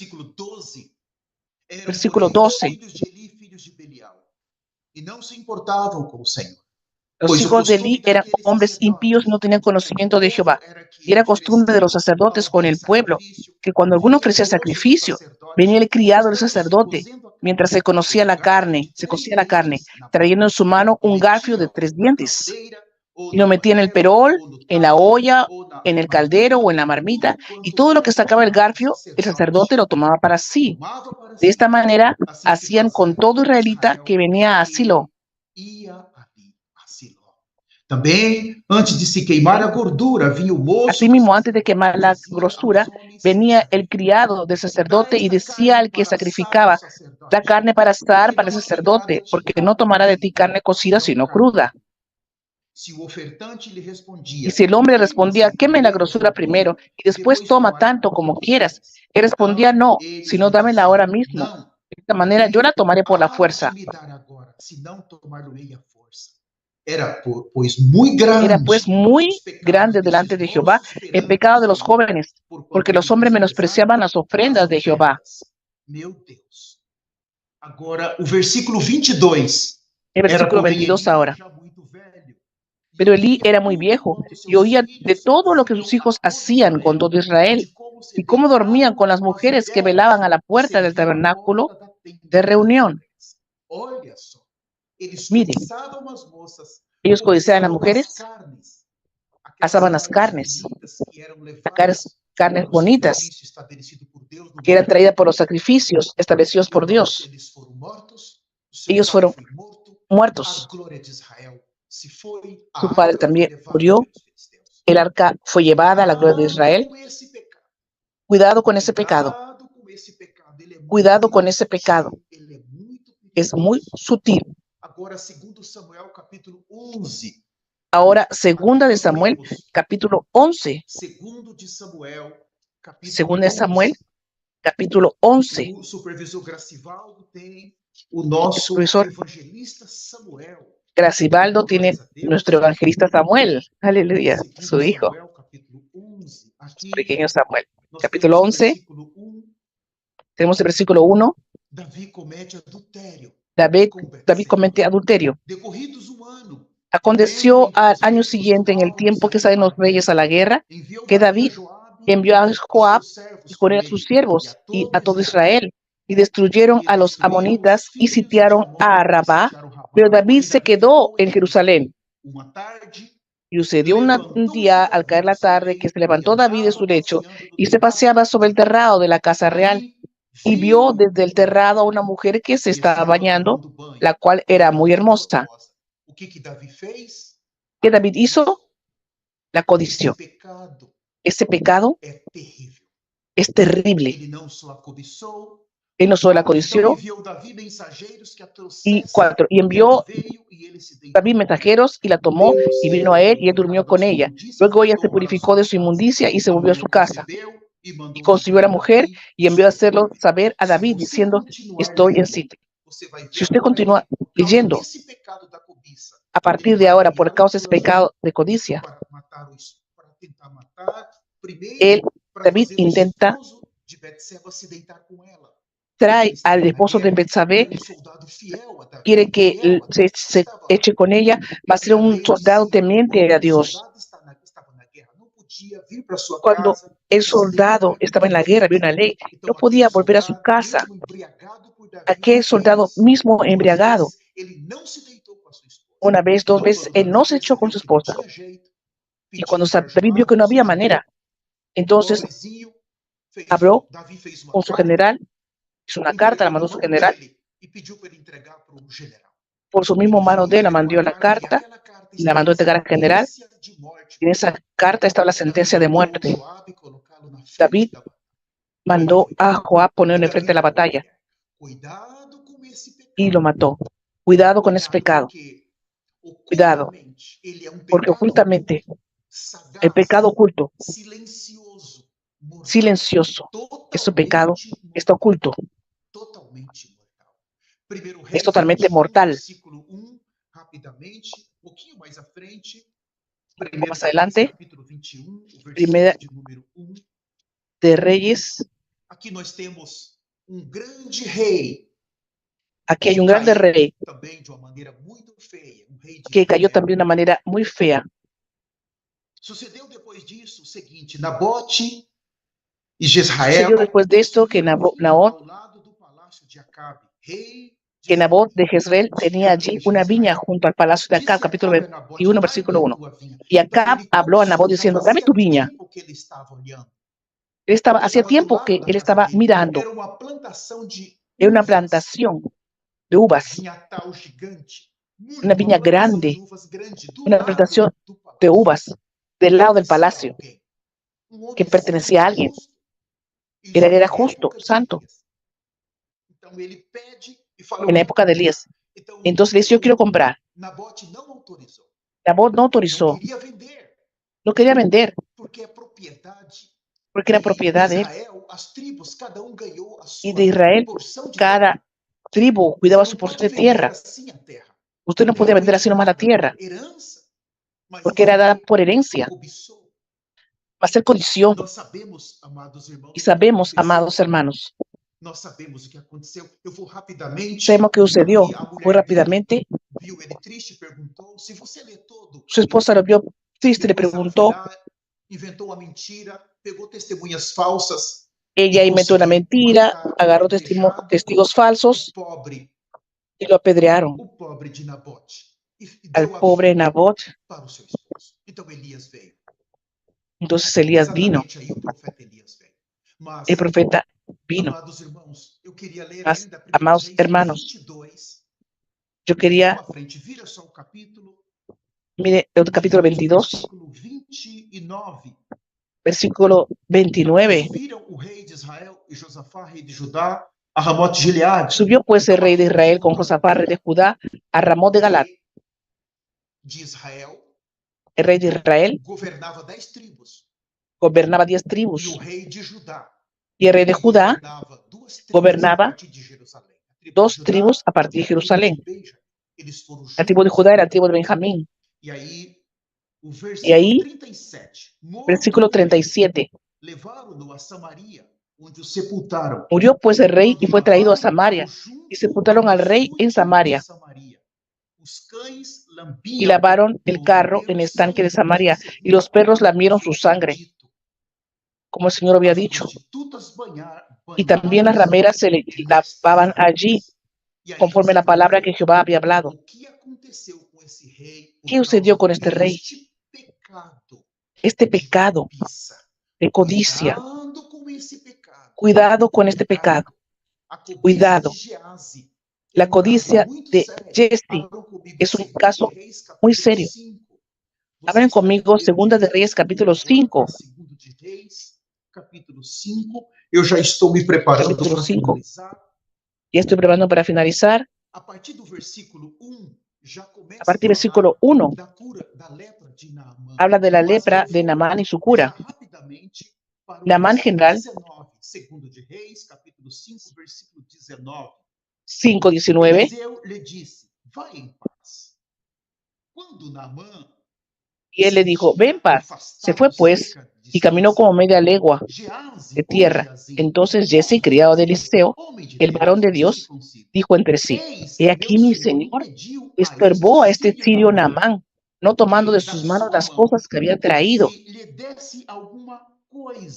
Versículo 12. Los hijos de Elí eran hombres impíos y no tenían conocimiento de Jehová. Y era costumbre de los sacerdotes con el pueblo que cuando alguno ofrecía sacrificio, venía el criado del sacerdote mientras se cocía la carne, trayendo en su mano un garfio de 3 dientes. Y lo metía en el perol, en la olla, en el caldero o en la marmita, y todo lo que sacaba el garfio, el sacerdote lo tomaba para sí. De esta manera hacían con todo israelita que venía a Silo. Também, antes de se queimar a gordura, vinha o moço. Asimismo, antes de quemar la grosura, venía el criado del sacerdote y decía al que sacrificaba: la carne para asar para el sacerdote, porque no tomará de ti carne cocida, sino cruda. Y si el hombre respondía: queme la grosura primero y después toma tanto como quieras, él respondía: no, sino dámela ahora mismo. De esta manera yo la tomaré por la fuerza. Era pues muy grande delante de Jehová el pecado de los jóvenes, porque los hombres menospreciaban las ofrendas de Jehová. Agora, o versículo 22. El versículo 22 ahora. Pero Elí era muy viejo y oía de todo lo que sus hijos hacían con todo Israel y cómo dormían con las mujeres que velaban a la puerta del tabernáculo de reunión. Miren, ellos codiciaban a las mujeres, asaban las carnes bonitas, que eran traídas por los sacrificios establecidos por Dios. Ellos fueron muertos. Su padre también murió. El arca fue llevada a la gloria de Israel. Cuidado con ese pecado. Cuidado con ese pecado. Es muy sutil. Ahora, segunda de Samuel, capítulo 11. Segunda de Samuel, capítulo 11. El supervisor Gracibaldo tiene nuestro evangelista Samuel. Aleluya, su hijo. Pequeño Samuel. Capítulo 11. Tenemos el versículo 1. David comete adulterio. Aconteció al año siguiente, en el tiempo que salen los reyes a la guerra, que David envió a Joab y con él a sus siervos y a todo Israel, y destruyeron a los amonitas y sitiaron a Rabá, pero David se quedó en Jerusalén. Y sucedió un día, al caer la tarde, que se levantó David de su lecho y se paseaba sobre el terrado de la casa real, y vio desde el terrado a una mujer que se estaba bañando, la cual era muy hermosa. ¿Qué David hizo? La codició. Ese pecado es terrible. Él no solo la codició, y envió David mensajeros y la tomó y vino a él y él durmió con ella. Luego ella se purificó de su inmundicia y se volvió a su casa. Y concibió a la mujer y envió a hacerlo saber a David diciendo: estoy en sitio. Si usted continúa leyendo, a partir de ahora, por causa de ese pecado de codicia, David intenta trae al esposo de Betsabé, quiere que se eche con ella, va a ser un soldado temiente a Dios. Cuando el soldado estaba en la guerra, había una ley, no podía volver a su casa. Aquel soldado mismo embriagado, Una vez, dos veces, él no se echó con su esposa. Y cuando David vio que no había manera, entonces habló con su general, hizo una carta, la mandó a su general. Por su mismo mano de él, la mandó la carta y la mandó a entregar al general. Y en esa carta estaba la sentencia de muerte. David mandó a Joab ponerlo enfrente de la batalla y lo mató. Cuidado con ese pecado. Cuidado, porque ocultamente, el pecado oculto, silencioso, ese pecado está oculto. Es totalmente mortal. Más adelante, Primera de Reyes. Aquí hay un grande rey que cayó también de una manera muy fea. Sucedió después de esto que Nabot de Jezreel tenía allí una viña junto al palacio de Acab, capítulo 21, versículo 1. Y Acab habló a Nabot diciendo: dame tu viña. Hacía tiempo que él estaba mirando. Era una plantación de uvas, una viña grande, una plantación de uvas del lado del palacio que pertenecía a alguien. Era justo, santo. En la época de Elías. Entonces le dice: yo quiero comprar. Nabot no autorizó. No quería vender. Porque era propiedad de él. Y de Israel, cada tribu cuidaba su porción de tierra. Usted no podía vender así nomás la tierra, porque era dada por herencia. Va a ser codició. Y sabemos, amados hermanos, sabemos que sucedió muy rápidamente. Su esposa lo vio triste, le preguntó. Ella inventó una mentira, agarró testigos falsos y lo apedrearon al pobre Nabot. Entonces Elías vino. El profeta vino. Amados hermanos, yo quería, mire, el capítulo 22, versículo 29. Subió pues el rey de Israel con Josafat, rey de Judá, a Ramot de Galat. El rey de Israel gobernaba 10 tribus. Y el rey de Judá gobernaba 2 tribus a partir de Jerusalén. La tribu de Judá era la tribu de Benjamín. Y ahí, versículo 37. Murió pues el rey y fue traído a Samaria, y sepultaron al rey en Samaria. Y lavaron el carro en el estanque de Samaria, y los perros lamieron su sangre, como el Señor había dicho. Y también las rameras se le lavaban allí, conforme a la palabra que Jehová había hablado. ¿Qué sucedió con este rey? Este pecado de codicia. Cuidado con este pecado. Cuidado. La codicia de Jesse es un caso muy serio. Abran conmigo Segunda de Reyes, capítulo 5. Eu já estou me preparando Capítulo para 5. finalizar. Ya estoy preparando para finalizar. A partir del versículo 1, A partir del versículo 1, habla de la lepra de Naamán y su cura. Naamán, general, 5:19. Y él le dijo: ve en paz. Se fue pues y caminó como media legua de tierra. Entonces Jesse, criado de Eliseo, el varón de Dios, dijo entre sí: he aquí mi señor estorbó a este sirio Naamán, no tomando de sus manos las cosas que había traído.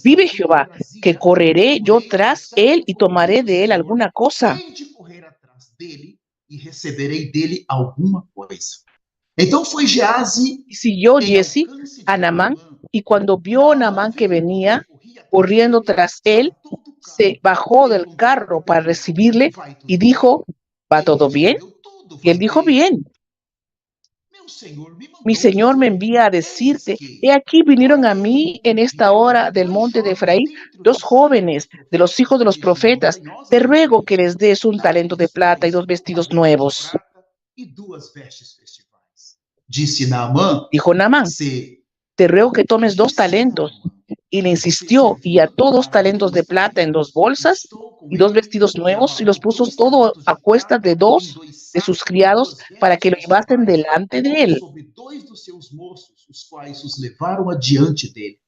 Vive Jehová, que correré yo tras él y tomaré de él alguna cosa. e receberei dele alguma coisa. Então foi Geazi Y siguió em Giezi alcance a de Naamán, Naamã. y cuando vio a Naamán que venía corria atrás corriendo dele, tras él, saltou do se carro, bajó del perguntou carro para rapidamente: recibirle vai tudo y bem? dijo, ¿va Ele todo bien? respondeu: tudo Y él vai dijo, bem. bien. Meu senhor me Mi mandou Señor me dizer: envía a eis decirte, que he aquí vinieron a mí en esta hora vieram del dois monte de jovens Efraín, dentre os dos jóvenes de los profetas hijos de que los regiam profetas. montanhosa Te do ruego que Efraim. les des un talento de Dá-lhes, plata y pois, dos uma vestidos veste de nuevos. prata e duas vestes festivais. Disse Naamã: Dijo Naamán, se te ruego que tomes dos disse talentos. Naamã, Y le se insistió y serviu ató dos para talentos de 2 plata en dos talentos, bolsas estou com y dos ele, vestidos e nuevos y los amarrou puso 2 todo talentos a de cuestas de prata em dos 2 de sus sacos e criados 2 para vestes que lo llevasen festivais, delante de pôs él. sobre 2 dos seus moços, os quais os levaram adiante dele.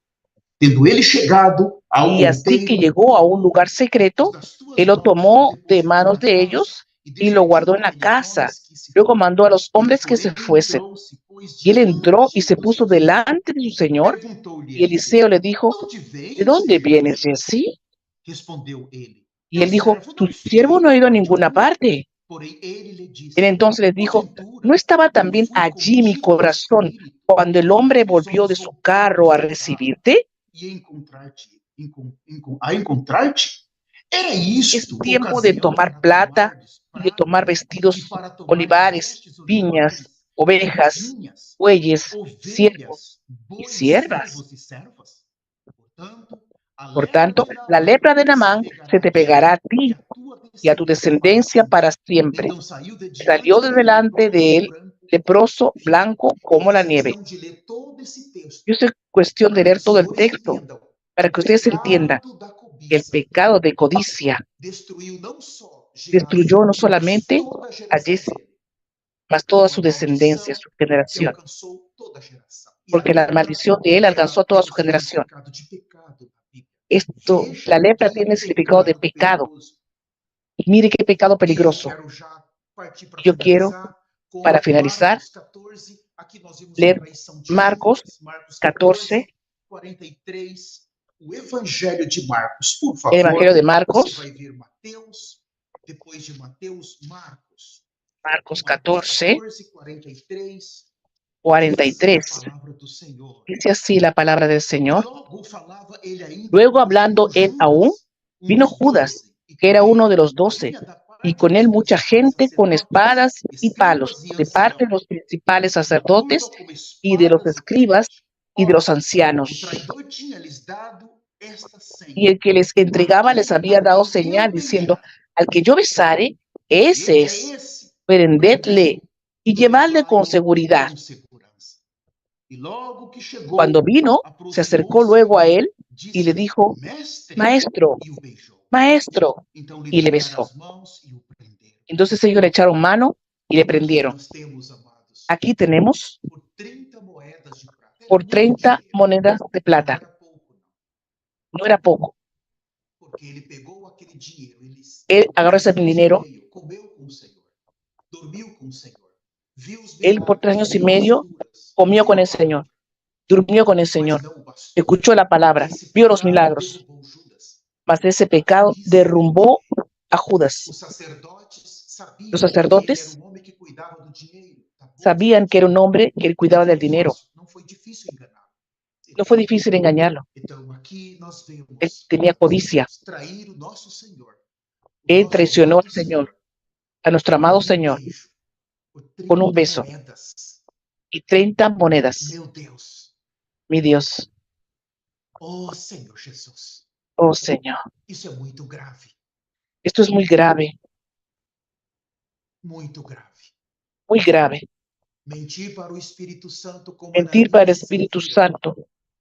Tendo ele chegado ao Y así que outeiro, llegó a un lugar os secreto, das tuas él lo mãos os tomó de depositou manos na de casa, ellos e y lo despedindo guardó en la aqueles casa. homens que se Luego foram. mandó a los Ele, hombres que se porém, fuesen. entrou-se, pôs Y él entró y diante se dos puso seus irmãos. delante de su señor. Perguntou-lhe Y Eliseu: Eliseo le dijo, de onde ¿de vens, dónde vienes, Geazi? Jessé? Respondeu ele: Y teu él dijo, servo tu não foi siervo no a ha ido a parte ninguna alguma. parte. Porém, ele lhe Él disse: entonces les dijo, ¿no porventura estaba não también fui allí mi contigo no corazón espírito, cuando el quando hombre aqueles volvió de homens su voltaram do carro a seu carro recibirte? e a encontrar-te? Era Es isto tiempo de ocasião tomar para plata tomardes y de tomar prata e vestidos, para tomares olivares, vestes viñas, olivares, ovejas, vinhas, bueyes, siervos ovelhas, y bois, siervas. servos e servas? Portanto, a Por lepra tanto, de la Naamã lepra de se Naamán se pegará a te pegará ti a e ti a tua y a tu descendência para descendencia sempre. para siempre. Então saiu de Salió diante de dele delante de él, leproso, vivo. blanco É como la nieve. questão de ler todo esse texto Yo sé cuestión de para que leer os todo el senhores texto entendam para que o que ustedes entiendan pecado da que el cobiça pecado de codicia destruiu não só destruyó Geazi, no mas solamente toda a a geração Jesse, dele. mas Foi toda uma su descendencia, maldição su que generación, alcançou toda a geração. E a porque la lepra, maldición de él alcanzó a ela toda tem su o generación. significado de pecado na Bíblia. Esto, la Veja lepra que tiene el significado de pecado pecado. perigoso. Y mire qué pecado E eu peligroso. quero já partir para Yo quiero, finalizar para com finalizar, Marcos 14. Aqui nós vimos a leer traição de Marcos Judas. Marcos 14, 14, 43. O Evangelho de Marcos, por el Evangelio de favor. Você Marcos, vai ver Mateus, depois de Mateus, Marcos. Marcos Marcos 14, 14, 43. Diz assim a 43. palavra do Senhor. Dice así la palabra del E Señor. logo falava ele ainda Luego quando hablando chegou él aún, Judas, um vino dos Judas, 12, e que com era uno ele de los o que 12, vinha da y parte con dos él mucha principais gente con sacerdotes, espadas y palos, escribas e de parte de anciãos, los principales uma turba sacerdotes com y de los espadas e escribas peste. y de los Ora, o ancianos. traidor tinha-lhes dado esta Y senha: el que les entregaba les había a dado quem señal eu diciendo, beijar, al que yo besare, ese é es, esse, prendedle y llevadle con levai-o seguridad. com segurança. E logo que Cuando chegou, vino, se acercó aproximou-se luego a dele, él y le disse-lhe: dijo, Mestre, maestro, e o beijou. maestro, Então lhe y le pegaram besó. as mãos e o prenderam. Entonces ellos le echaron mano y le Aqui prendieron. nós temos, amados, Aquí tenemos por 30 moedas de prata. Era por muito 30 dinheiro, monedas de não plata. era pouco, não. No era poco. Porque ele pegou aquele dinheiro, ele Él agarró por ese 3 anos e dinero, meio comeu com o Senhor, dormiu com o Senhor, viu os él por 3 milagres, años y viu as medio curas, comió ouviu con a el Señor, palavra, durmió con el mas Señor, não o bastou. escuchó la palabra, Esse vio los pecado milagros, derrubou Judas. mas ese pecado Diz derrumbó a Judas. os sacerdotes Los sabiam que ele era sacerdotes um homem que cuidava do dinheiro, da bolsa sabían do que era un Senhor. hombre que él E não cuidaba del foi dinero. fácil, não foi difícil enganá-lo. No fue difícil engañarlo. Então aqui nós Él vemos tenía codicia. trair o nosso Senhor, o Él nosso traicionó amado al Señor, Senhor, a nuestro amado por um Señor, beijo, por con un 30 beso moedas. y 30 monedas. Meu Deus, Mi Dios, oh Senhor Jesus, oh Señor, isso é muito grave, esto es muy grave, muito grave. muy grave. Mentir para o Espírito Santo como Mentir para el Ananias e Espíritu Safira. Santo,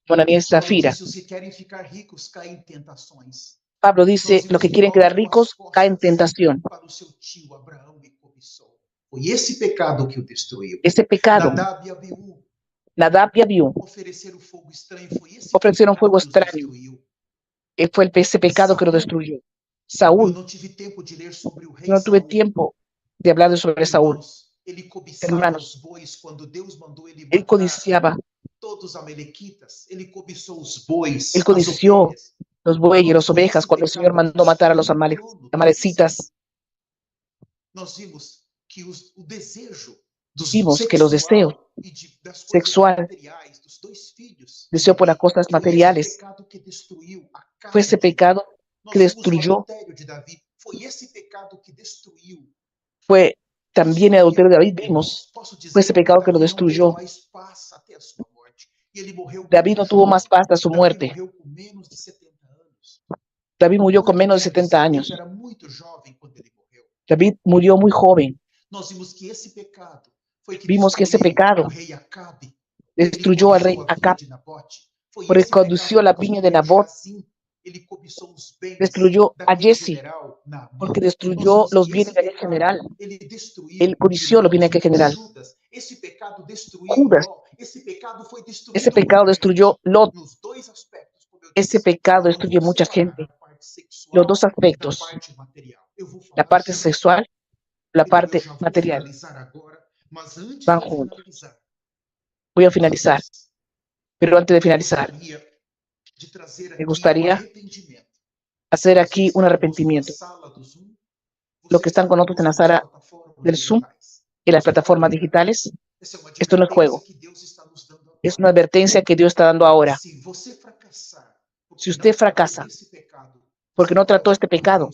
como Ananías y Paulo Zafira. disse: os que querem ficar ricos caem em tentações. Pablo Nós dice, los vimos que que quieren Paulo quedar virou as ricos caen en costas tentación. para o seu tio Abraão e cobiçou. Foi esse pecado que o destruiu. Ese pecado, Nadab e Abiú Nadab y Abiú ofereceram fogo estranho. Foi esse ofrecieron pecado fuego que os extraño. destruiu. Fue ese pecado que lo Saul, destruyó. eu Saúl, não tive tempo de ler sobre o rei no tuve Saul. tiempo de hablar sobre Saúl. Irmãos, ele cobiçava Hermanos, os bois quando Deus mandou ele él matar codiciaba, todos os amalequitas. Ele cobiçou os bois, él as codició ovelhas. los bueyes, Irmãos, las foi ovejas, esse cuando el Señor pecado que mandó matar a los destruiu o trono do rei Saul. amalecitas. Nós vimos Vimos que los deseos sexual, deseo por las cosas materiales, fue ese pecado que destruyó. Fue también el adulterio de David, vimos, fue ese pecado que lo destruyó. David no tuvo más paz hasta su muerte. David murió con menos de 70 años. David murió muy joven. Vimos que ese pecado destruyó al rey Acab, porque condució la viña de Nabot. Destruyó a Jesse, porque destruyó los bienes del general. Él codició los bienes del general. Judas, ese pecado destruyó Lot. Ese pecado destruye mucha gente. Los dos aspectos, la parte sexual, la parte material, van juntos. Voy a finalizar, pero antes de finalizar, me gustaría hacer aquí un arrepentimiento. Los que están con nosotros en la sala del Zoom y las plataformas digitales, esto no es juego. Es una advertencia que Dios está dando ahora. Si usted fracasa porque no trató este pecado,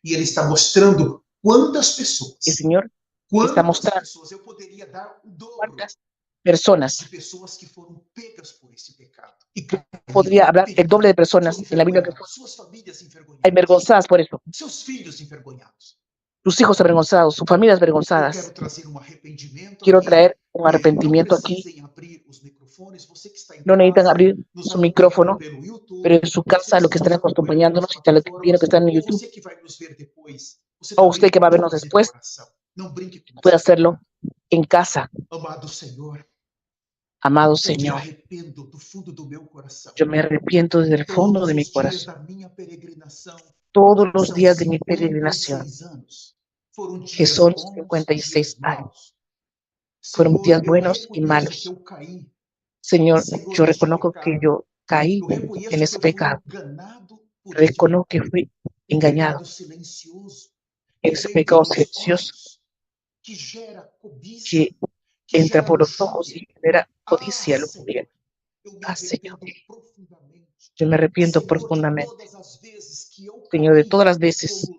y Él está mostrando cuántas personas, el Señor está mostrando cuántas personas. Podría hablar el doble de personas en la Biblia que fueron avergonzadas por eso. Sus hijos avergonzados, sus familias avergonzadas. Quiero traer un arrepentimiento aquí. No necesitan abrir su micrófono, pero en su casa, lo que están acompañándonos, y tal que están en YouTube, o usted que va a vernos después, puede hacerlo en casa. Amado Señor, yo me arrepiento desde el fondo de mi corazón. Todos los días de mi peregrinación, que son 56 años, fueron días buenos y malos. Señor, yo reconozco que yo caí en ese pecado. Reconozco que fui engañado en ese pecado silencioso que entra por los ojos y genera codicia, lujuria. Señor, yo me arrepiento profundamente, Señor, de todas las veces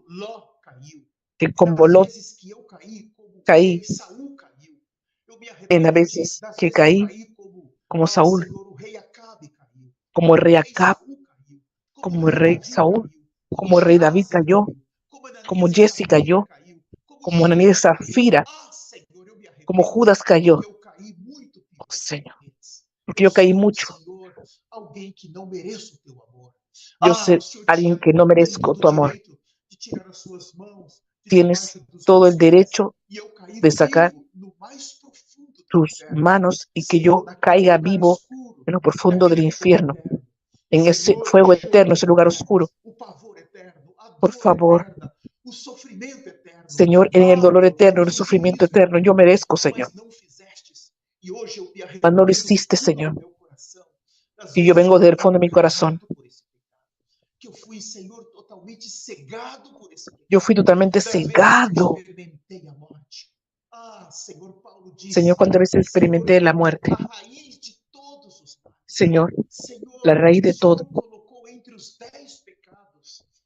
que como Lot caí, en las veces que caí como Saúl, como el rey Acab, como el rey Saúl, como el rey David cayó, como Jesse cayó, como Ananías Zafira, como Judas cayó. Oh, Señor, porque yo caí mucho. Yo soy alguien que no merezco tu amor. Tienes todo el derecho de sacar tus manos y que yo caiga vivo en lo profundo del infierno, en ese fuego eterno, ese lugar oscuro. Por favor, Señor, en el dolor eterno, en el sufrimiento eterno, yo merezco, Señor. Mas no lo hiciste, Señor. Y yo vengo del fondo de mi corazón. Yo fui totalmente cegado. Señor, cuántas veces experimenté la muerte. Señor, la raíz de todo.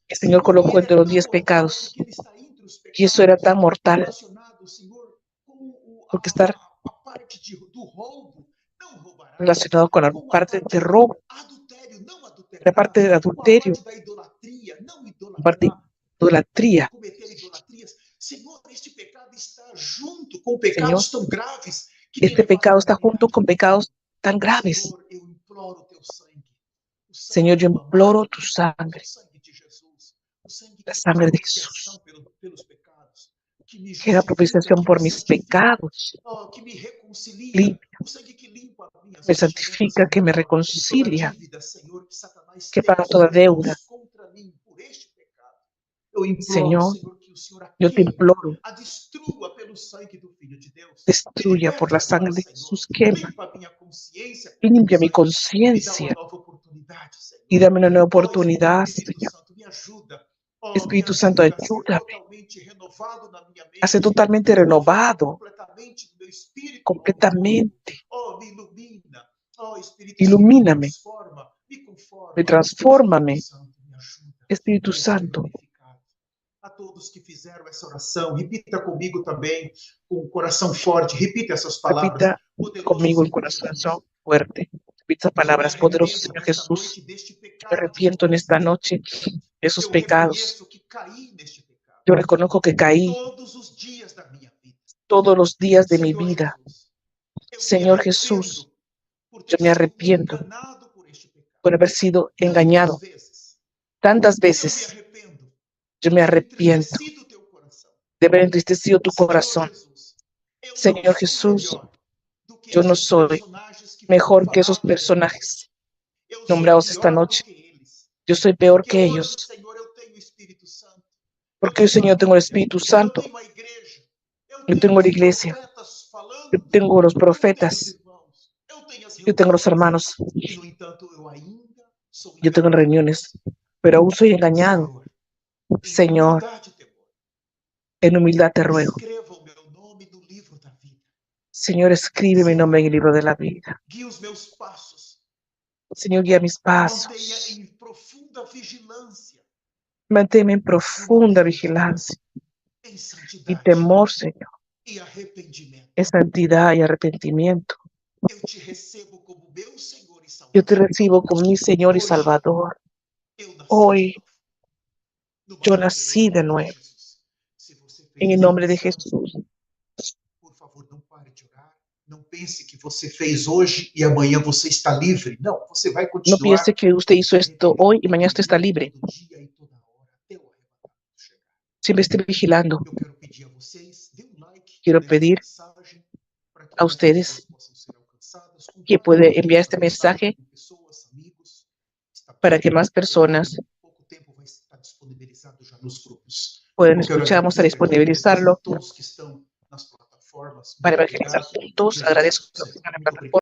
El Señor colocó entre los 10 pecados. Y eso era tan mortal. Porque estar relacionado con la parte de robo, la parte del adulterio, la parte de idolatría. Señor, este pecado está junto con pecados tan graves. Señor, yo imploro tu sangre, la sangre de Jesús, que haga propiciación por mis pecados, limpia, me santifica, que me reconcilia, que paga toda deuda. Señor, yo te imploro, destruya por la sangre de Jesús, quema, limpia mi conciencia y dame una nueva oportunidad, Señor. Espíritu Santo, ayúdame a ser totalmente renovado, completamente. Ilumíname, transfórmame, Espíritu Santo. A todos que fizeram essa oração, repita comigo também com um coração forte. Repita essas palavras. Repita conmigo el corazón fuerte. Repita palabras poderosas, Señor Jesús. Me arrepiento en esta noche de esos pecados. Yo reconozco que caí todos los días de mi vida. Señor Jesús, yo me arrepiento por haber sido engañado tantas veces. Yo me arrepiento de haber entristecido tu corazón. Señor Jesús, yo no soy mejor que esos personajes nombrados esta noche. Yo soy peor que ellos. Porque yo, Señor, tengo el Espíritu Santo. Yo tengo la iglesia. Yo tengo los profetas. Yo tengo los hermanos. Yo tengo reuniones. Pero aún soy engañado. Señor, en humildad te ruego. Señor, escribe mi nombre en el libro de la vida. Señor, guía mis pasos. Manténme en profunda vigilancia y temor, Señor, en santidad y arrepentimiento. Yo te recibo como mi Señor y Salvador. Hoy yo nací de nuevo. En el nombre de Jesús. Por favor, não pare de orar. Não pense que você fez hoje e amanhã você está livre. Não, você vai continuar. No piense que usted hizo esto hoy y mañana usted está libre. Siempre esté vigilando. Quiero pedir a ustedes que pueden enviar este mensaje para que más personas puedan escuchar. Vamos a disponibilizarlo para evangelizar juntos. Agradezco que estén en la plataforma.